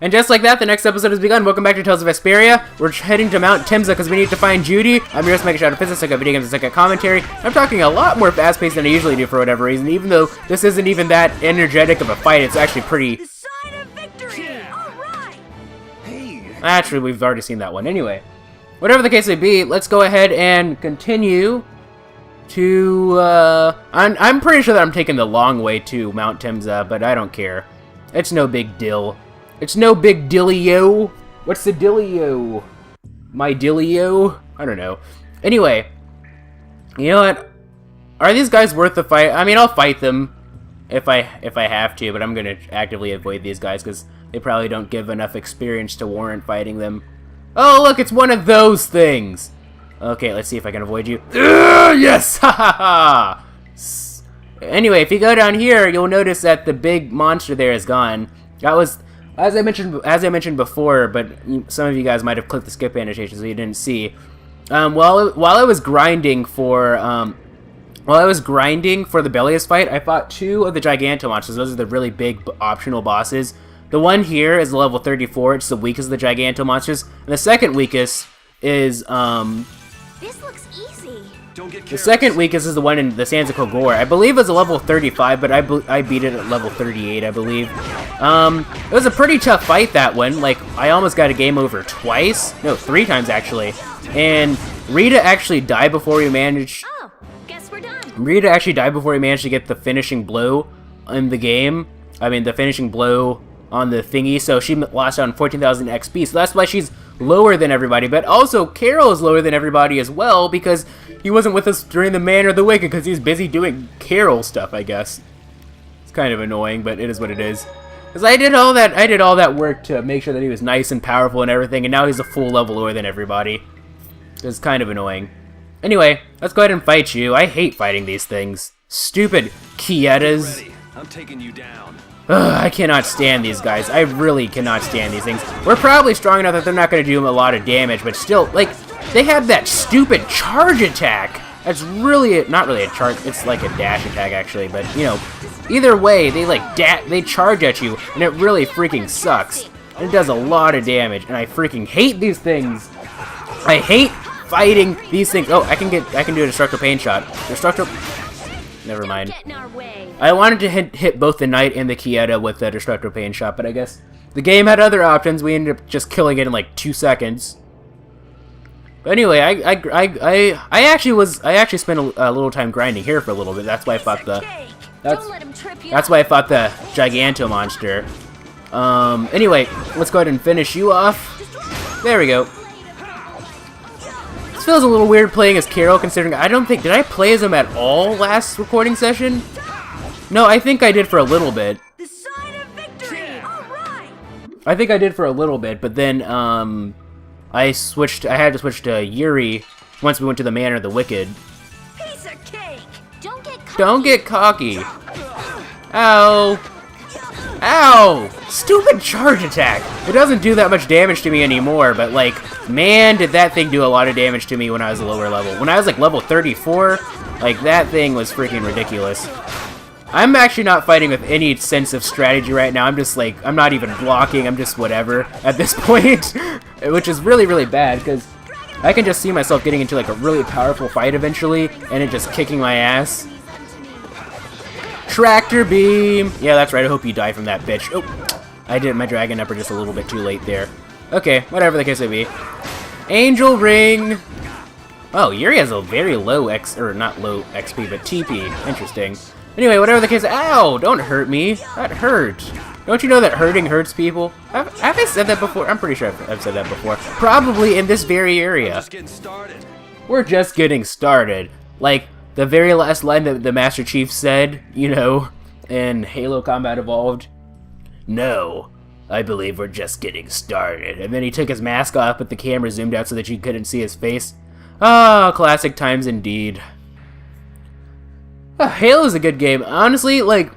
And just like that, the next episode has begun. Welcome back to Tales of Vesperia. We're heading to Mount Temza because we need to find Yuri. I'm your host, MegaShadowFist. I got video games and I got commentary. I'm talking a lot more fast-paced than I usually do for whatever reason. Even though this isn't even that energetic of a fight, it's actually pretty... The sign of victory! Yeah. All right. Hey. Actually, we've already seen that one. Anyway, whatever the case may be, let's go ahead and continue to... I'm pretty sure that I'm taking the long way to Mount Temza, but I don't care. It's no big deal. It's no big dealio. What's the dealio? My dealio? I don't know. Anyway, you know what? Are these guys worth the fight? I mean, I'll fight them if I have to, but I'm gonna actively avoid these guys because they probably don't give enough experience to warrant fighting them. Oh, look, it's one of those things. Okay, let's see if I can avoid you. Yes! Ha ha ha! Anyway, if you go down here, you'll notice that the big monster there is gone. That was, as I mentioned before, but some of you guys might have clicked the skip annotation so you didn't see. While I was grinding for the Bellius fight, I fought two of the Gigantomonsters. Those are the really big optional bosses. The one here is level 34. It's the weakest of the Gigantomonsters, and the second weakest is This looks easy. Don't get the second weakest is the one in the Sands of Kogor. I believe it's a level 35, but I beat it at level 38, I believe. It was a pretty tough fight, that one. Like, I almost got a game over twice. No, 3 times, actually. And Rita actually died before we managed... Oh, guess we're done. Rita actually died before we managed to get the finishing blow in the game. I mean, the finishing blow on the thingy, so she lost out on 14,000 XP, so that's why she's lower than everybody. But also, Carol is lower than everybody as well, because he wasn't with us during the Man or the Wicked, because he's busy doing Carol stuff, I guess. It's kind of annoying, but it is what it is. Because I did all that work to make sure that he was nice and powerful and everything, and now he's a full level lower than everybody. It's kind of annoying. Anyway, let's go ahead and fight you. I hate fighting these things. Stupid Kietas. ready. I'm taking you down. Ugh, I cannot stand these guys. I really cannot stand these things. We're probably strong enough that they're not going to do them a lot of damage, but still, like, they have that stupid charge attack. That's really, not really a charge, it's like a dash attack, actually, but, you know, either way, they, like, they charge at you, and it really freaking sucks. And it does a lot of damage, and I freaking hate these things. I hate fighting these things. Oh, I can do a Destructo Pain Shot. Never mind. Don't get in our way. I wanted to hit both the Knight and the Kieta with the Destructo Pain Shot, but I guess the game had other options. We ended up just killing it in like 2 seconds. But anyway, I actually spent a little time grinding here for a little bit. That's why I fought the Don't let him trip you that's up. why I fought the Giganto monster. Anyway, let's go ahead and finish you off. There we go. This feels a little weird playing as Carol, considering did I play as him at all last recording session? No, I think I did for a little bit. The sign of victory. All right. I think I did for a little bit, but then, I had to switch to Yuri once we went to the Manor of the Wicked. Piece of cake. Don't get cocky. Don't get cocky. Ow. Ow! Stupid charge attack! It doesn't do that much damage to me anymore, but like, man, did that thing do a lot of damage to me when I was a lower level. When I was like level 34, like that thing was freaking ridiculous. I'm actually not fighting with any sense of strategy right now. I'm just like, I'm not even blocking, I'm just whatever at this point. Which is really, really bad, because I can just see myself getting into like a really powerful fight eventually, and it just kicking my ass. Tractor beam! Yeah, that's right, I hope you die from that bitch. Oh, I did my dragon upper just a little bit too late there. Okay, whatever the case may be. Angel ring! Oh, Yuri has a very low not low XP, but TP. Interesting. Anyway, whatever the case, ow! Don't hurt me. That hurt. Don't you know that hurting hurts people? Have I said that before? I'm pretty sure I've said that before. Probably in this very area. Just getting started. We're just getting started. Like, the very last line that the Master Chief said, you know, in Halo Combat Evolved. No, I believe we're just getting started. And then he took his mask off, but the camera zoomed out so that you couldn't see his face. Ah, classic times indeed. Halo's a good game. Honestly, like,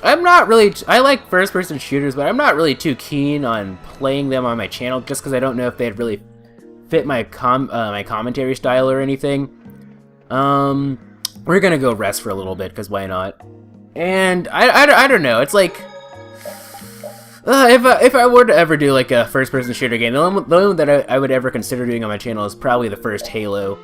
I'm not really, I like first-person shooters, but I'm not really too keen on playing them on my channel, just because I don't know if they'd really fit my commentary style or anything. We're gonna go rest for a little bit, because why not? And I don't know, it's like, If I were to ever do like a first-person shooter game, the only one that I would ever consider doing on my channel is probably the first Halo.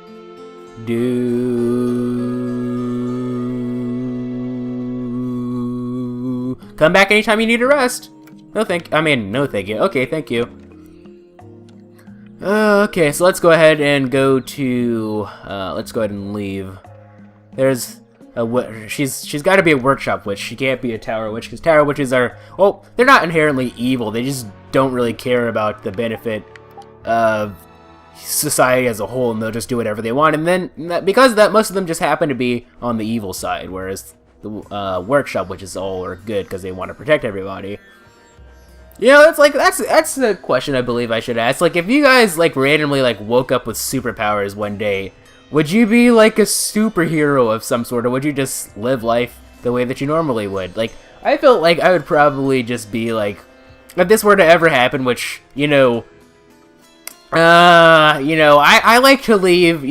Come back anytime you need a rest. No thank you. Okay, thank you. Okay, so let's go ahead and go to let's go ahead and leave. There's she's got to be a workshop witch. She can't be a tower witch because tower witches are, well, they're not inherently evil. They just don't really care about the benefit of society as a whole, and they'll just do whatever they want. And then because of that, most of them just happen to be on the evil side, whereas the workshop witches all are good because they want to protect everybody. You know, it's like that's the question I believe I should ask. Like, if you guys like randomly like woke up with superpowers one day, would you be like a superhero of some sort, or would you just live life the way that you normally would? Like, I felt like I would probably just be like, if this were to ever happen, which, I like to leave,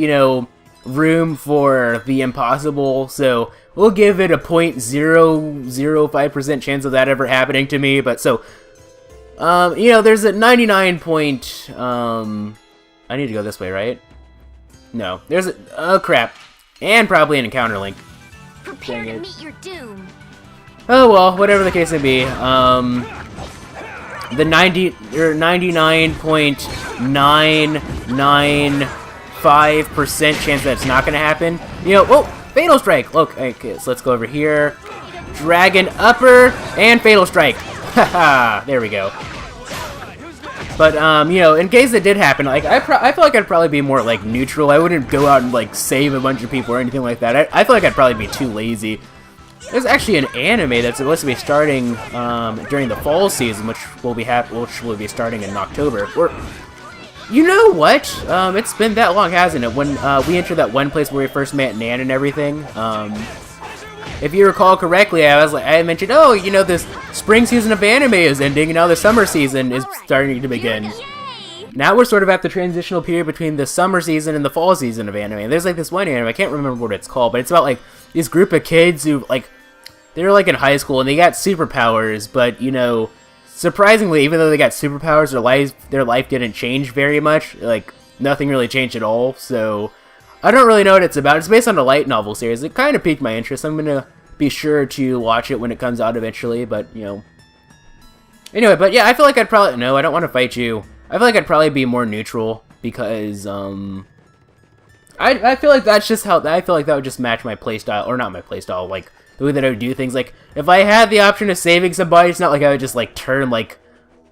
room for the impossible, so we'll give it a 0.005% chance of that ever happening to me. But so, there's a 99 point, I need to go this way, right? No, there's a, oh crap, and probably an encounter link. Prepare to meet your doom. Oh well, whatever the case may be, the 99.995% chance that it's not gonna happen. Oh, Fatal Strike! Okay, so let's go over here. Dragon Upper and Fatal Strike. Haha, there we go. But, in case it did happen, like, I feel like I'd probably be more, like, neutral. I wouldn't go out and, like, save a bunch of people or anything like that. I feel like I'd probably be too lazy. There's actually an anime that's supposed to be starting, during the fall season, which will be starting in October. You know what? It's been that long, hasn't it? When, we entered that one place where we first met Nan and everything, if you recall correctly, I mentioned, oh, this spring season of anime is ending, and now the summer season is starting to begin. Now we're sort of at the transitional period between the summer season and the fall season of anime. And there's like this one anime, I can't remember what it's called, but it's about like this group of kids who they're like in high school and they got superpowers, but surprisingly, even though they got superpowers, their life didn't change very much. Like, nothing really changed at all. So I don't really know what it's about. It's based on a light novel series. It kind of piqued my interest. I'm gonna be sure to watch it when it comes out eventually, but, Anyway, but yeah, I feel like I'd probably... No, I don't want to fight you. I feel like I'd probably be more neutral, because, I feel like that's just how... I feel like that would just match my playstyle, or not my playstyle, like, the way that I would do things. Like, if I had the option of saving somebody, it's not like I would just, like, turn, like,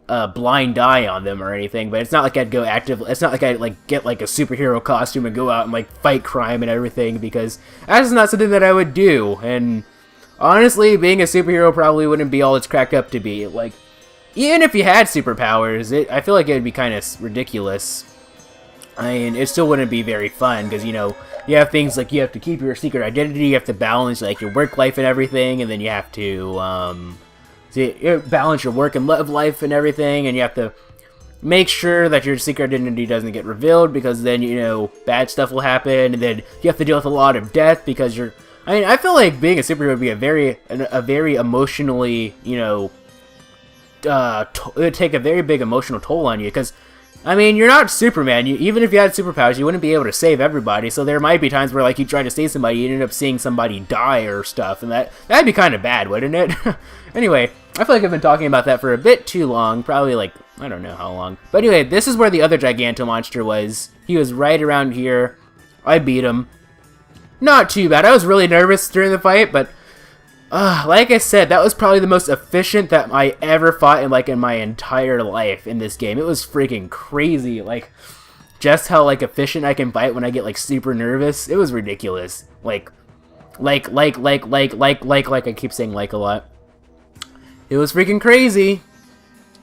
a blind eye on them or anything, but it's not like I'd go active. It's not like I'd like get like a superhero costume and go out and like fight crime and everything, because that's not something that I would do. And honestly, being a superhero probably wouldn't be all it's cracked up to be. Like, even if you had superpowers, I feel like it would be kind of ridiculous. I mean, it still wouldn't be very fun, because you have things like you have to keep your secret identity, you have to balance like your work life and everything, and then you have to so you balance your work and love life and everything, and you have to make sure that your secret identity doesn't get revealed, because then, bad stuff will happen, and then you have to deal with a lot of death, because I feel like being a superhero would be a very emotionally, it would take a very big emotional toll on you, because, you're not Superman. Even if you had superpowers, you wouldn't be able to save everybody, so there might be times where, like, you try to save somebody, you end up seeing somebody die or stuff, and that'd be kind of bad, wouldn't it? Anyway, I feel like I've been talking about that for a bit too long, probably, like, I don't know how long. But anyway, this is where the other Gigantomonster was. He was right around here. I beat him. Not too bad. I was really nervous during the fight, but like I said, that was probably the most efficient that I ever fought in my entire life in this game. It was freaking crazy, like, just how, like, efficient I can fight when I get, like, super nervous. It was ridiculous. Like I keep saying like a lot. It was freaking crazy.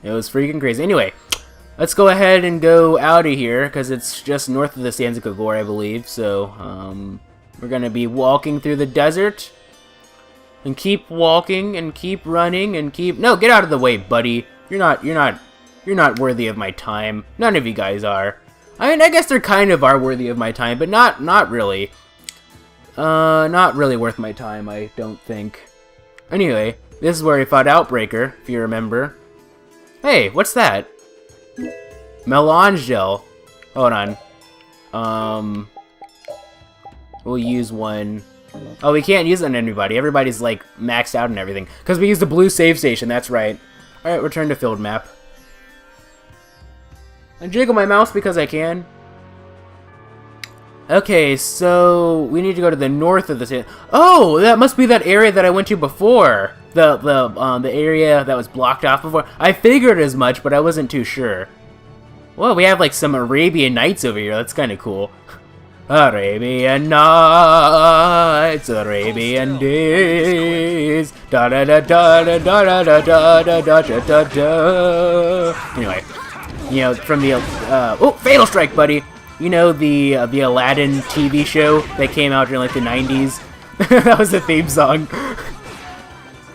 It was freaking crazy. Anyway, let's go ahead and go out of here, because it's just north of the Sanzica Gore, I believe. So, we're gonna be walking through the desert. And keep walking, and keep running, and keep... No, get out of the way, buddy. You're not worthy of my time. None of you guys are. I guess they kind of are worthy of my time, but not really. Not really worth my time, I don't think. Anyway, this is where we fought Outbreaker, if you remember. Hey, what's that? Melange gel. Hold on. We'll use one. Oh, we can't use it on anybody. Everybody's like maxed out and everything. Because we used the blue save station, that's right. Alright, return to field map. And jiggle my mouse because I can. Okay, so we need to go to the north of the city. Oh, that must be that area that I went to before. The area that was blocked off before. I figured as much, but I wasn't too sure. Well, we have like some Arabian Nights over here. That's kind of cool. Arabian Nights, Arabian Days. Da da da da da da da da da da da da da. Anyway, you know, from the oh, Fatal Strike, buddy. You know the Aladdin TV show that came out during like the 90s. That was the theme song.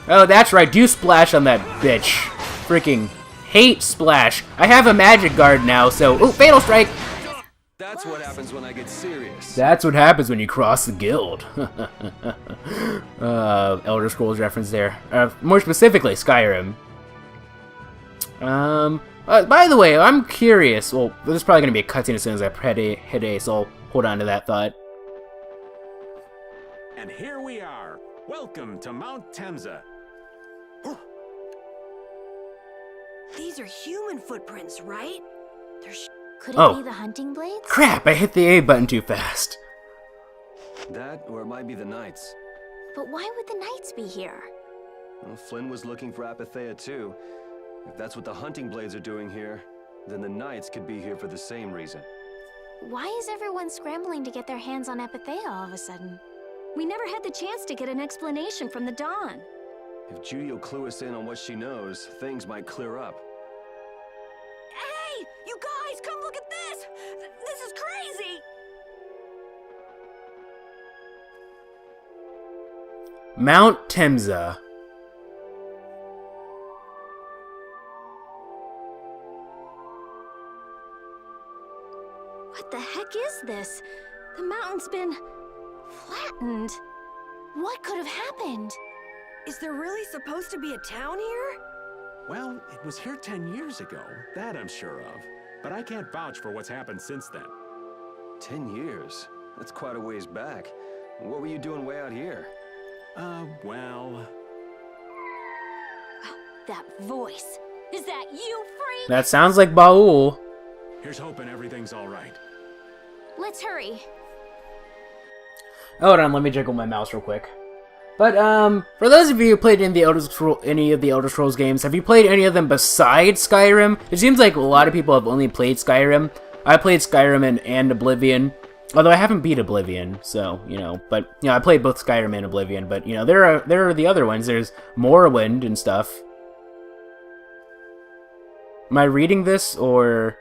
Oh, that's right. Do splash on that bitch. Freaking hate splash. I have a magic guard now, so oh, Fatal Strike. That's what happens when I get serious. That's what happens when you cross the guild. Elder Scrolls reference there. More specifically, Skyrim. By the way, I'm curious. Well, there's probably going to be a cutscene as soon as I hit A, so I'll hold on to that thought. And here we are. Welcome to Mount Temza. These are human footprints, right? Could it Oh. be the hunting blades? Crap, I hit the A button too fast. That, or it might be the Knights. But why would the knights be here? Well, Flynn was looking for Apatheia too. If that's what the hunting blades are doing here, then the Knights could be here for the same reason. Why is everyone scrambling to get their hands on Apatheia all of a sudden? We never had the chance to get an explanation from the Dawn. If Judy will clue us in on what she knows, things might clear up. Hey! You guys, come look at this! This is crazy! Mount Temza. What the heck is this? The mountain's been flattened. What could have happened? Is there really supposed to be a town here? Well, it was here 10 years ago. That I'm sure of. But I can't vouch for what's happened since then. 10 years? That's quite a ways back. What were you doing way out here? Well... That voice. Is that you, freak? That sounds like Baul. Here's hoping everything's all right. Let's hurry. Hold on, let me jiggle my mouse real quick. But, for those of you who played any of the Elder Scrolls games, have you played any of them besides Skyrim? It seems like a lot of people have only played Skyrim. I played Skyrim and Oblivion, although I haven't beat Oblivion, so, you know, but, you know, I played both Skyrim and Oblivion, but, you know, there are the other ones. There's Morrowind and stuff. Am I reading this, or...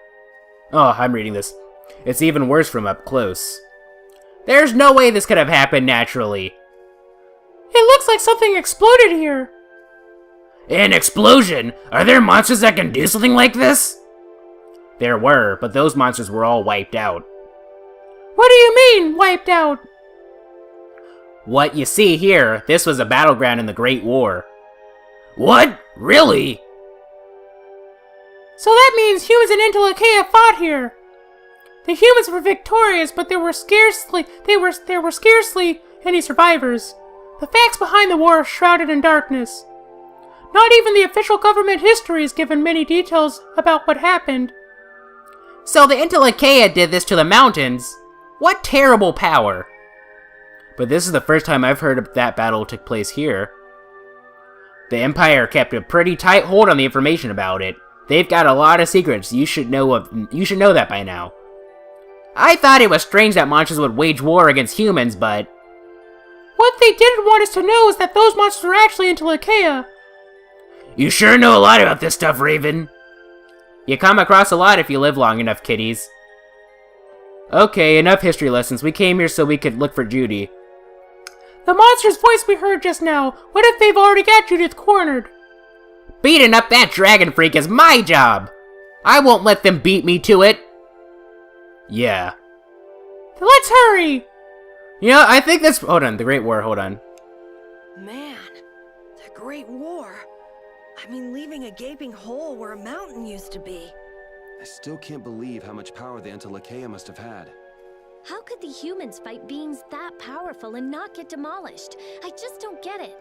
Oh, I'm reading this. It's even worse from up close. There's no way this could have happened naturally. It looks like something exploded here. An explosion? Are there monsters that can do something like this? There were, but those monsters were all wiped out. What do you mean, wiped out? What you see here, this was a battleground in the Great War. What? Really? So that means humans and Intellicaea fought here. The humans were victorious, but there were scarcely any survivors. The facts behind the war are shrouded in darkness. Not even the official government history has given many details about what happened. So the Intellicaea did this to the mountains? What terrible power! But this is the first time I've heard of that battle took place here. The Empire kept a pretty tight hold on the information about it. They've got a lot of secrets. You should know that by now. I thought it was strange that monsters would wage war against humans, but... What they didn't want us to know is that those monsters were actually Intellicaea. You sure know a lot about this stuff, Raven. You come across a lot if you live long enough, kiddies. Okay, enough history lessons. We came here so we could look for Judy. The monster's voice we heard just now. What if they've already got Judith cornered? Beating up that dragon freak is my job. I won't let them beat me to it. Yeah. Then let's hurry! You know, I think that's... Hold on, the Great War, hold on. Man, the Great War. I mean, leaving a gaping hole where a mountain used to be. I still can't believe how much power the Antilochea must have had. How could the humans fight beings that powerful and not get demolished? I just don't get it.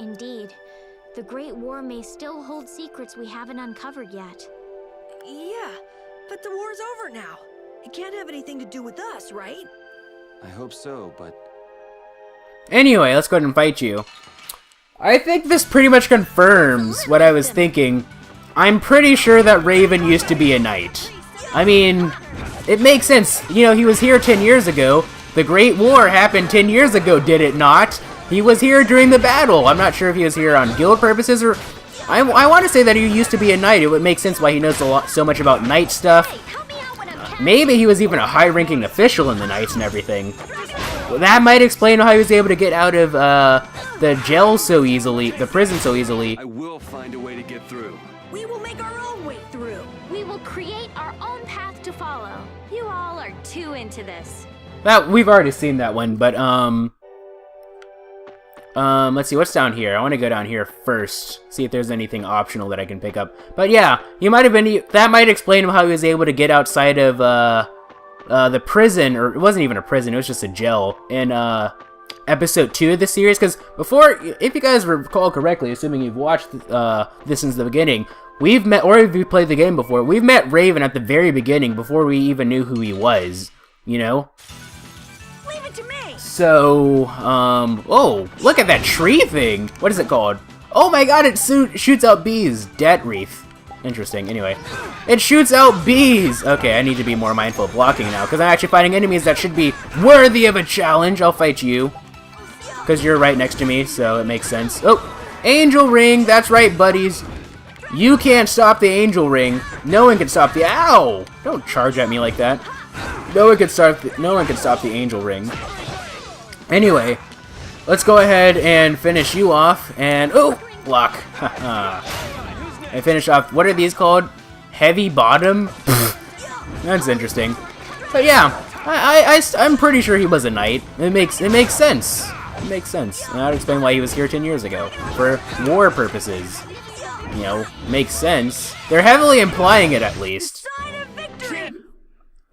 Indeed. The Great War may still hold secrets we haven't uncovered yet. Yeah, but the war's over now. It can't have anything to do with us, right? I hope so, but Anyway, let's go ahead and fight you. I think this pretty much confirms what I was thinking. I'm pretty sure that Raven used to be a knight. I mean, it makes sense. You know, he was here 10 years ago. The Great War happened 10 years ago, did it not? He was here during the battle. I'm not sure if he was here on guild purposes or... I want to say that he used to be a knight. It would make sense why he knows so much about knight stuff. Maybe he was even a high-ranking official in the Knights and everything. Well, that might explain how he was able to get out of the jail so easily, the prison so easily. I will find a way to get through. We will make our own way through. We will create our own path to follow. You all are too into this. That we've already seen that one, but let's see what's down here. I want to go down here first, see if there's anything optional that I can pick up. But yeah, he might have been. That might explain how he was able to get outside of the prison, or it wasn't even a prison. It was just a jail in episode 2 of the series. Because before, if you guys recall correctly, assuming you've watched this since the beginning, we've met, or if you played the game before, we've met Raven at the very beginning before we even knew who he was. You know. Leave it to me. So, oh, look at that tree thing! What is it called? Oh my god, it shoots out bees! Debt wreath. Interesting, anyway. It shoots out bees! Okay, I need to be more mindful of blocking now, because I'm actually fighting enemies that should be worthy of a challenge. I'll fight you. Because you're right next to me, so it makes sense. Oh, angel ring! That's right, buddies. You can't stop the angel ring. No one can stop the... Ow! Don't charge at me like that. No one can stop the angel ring. Anyway, let's go ahead and finish you off, and oh, block. Haha. I finish off. What are these called? Heavy bottom. That's interesting. But yeah, I'm pretty sure he was a knight. It makes sense. It makes sense. And that would explain why he was here 10 years ago for war purposes. You know, makes sense. They're heavily implying it at least.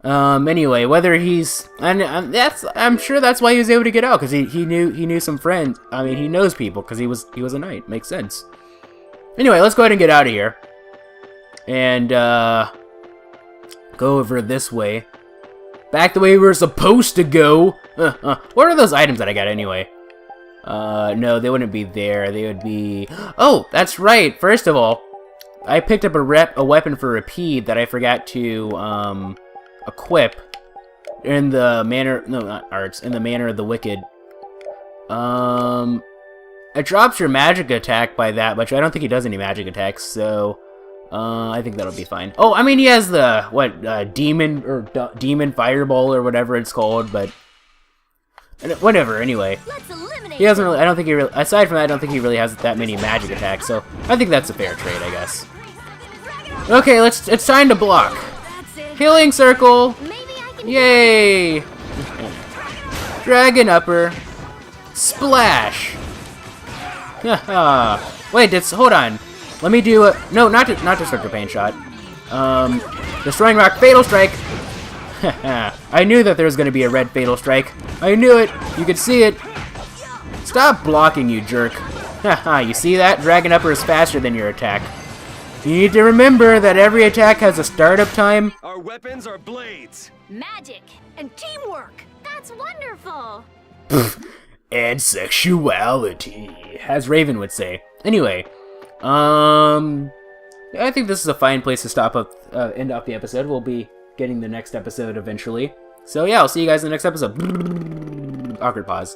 Anyway, whether he's, I'm sure that's why he was able to get out, because he knew some friends. I mean, he knows people because he was a knight. Makes sense. Anyway, let's go ahead and get out of here, and go over this way, back the way we were supposed to go. What are those items that I got anyway? No, they wouldn't be there. They would be. Oh, that's right. First of all, I picked up a weapon for Rapide that I forgot to equip in the manner, no, not arts, in the manner of the wicked. It drops your magic attack by that much. I don't think he does any magic attacks, so I think that'll be fine. Oh, I mean, he has the demon fireball or whatever it's called, but whatever. Anyway, he doesn't really. I don't think he really. Aside from that, I don't think he really has that many magic attacks. So I think that's a fair trade, I guess. Okay, it's time to block. Healing circle! Yay! Dragon upper. Splash! Wait, hold on. Let me do a... No, not Destructive Pain Shot. Destroying Rock Fatal Strike! I knew that there was going to be a red Fatal Strike. I knew it! You could see it! Stop blocking, you jerk. You see that? Dragon upper is faster than your attack. You need to remember that every attack has a startup time. Our weapons are blades. Magic. And teamwork. That's wonderful. And sexuality, as Raven would say. Anyway, I think this is a fine place to end off the episode. We'll be getting the next episode eventually. So yeah, I'll see you guys in the next episode. Awkward pause.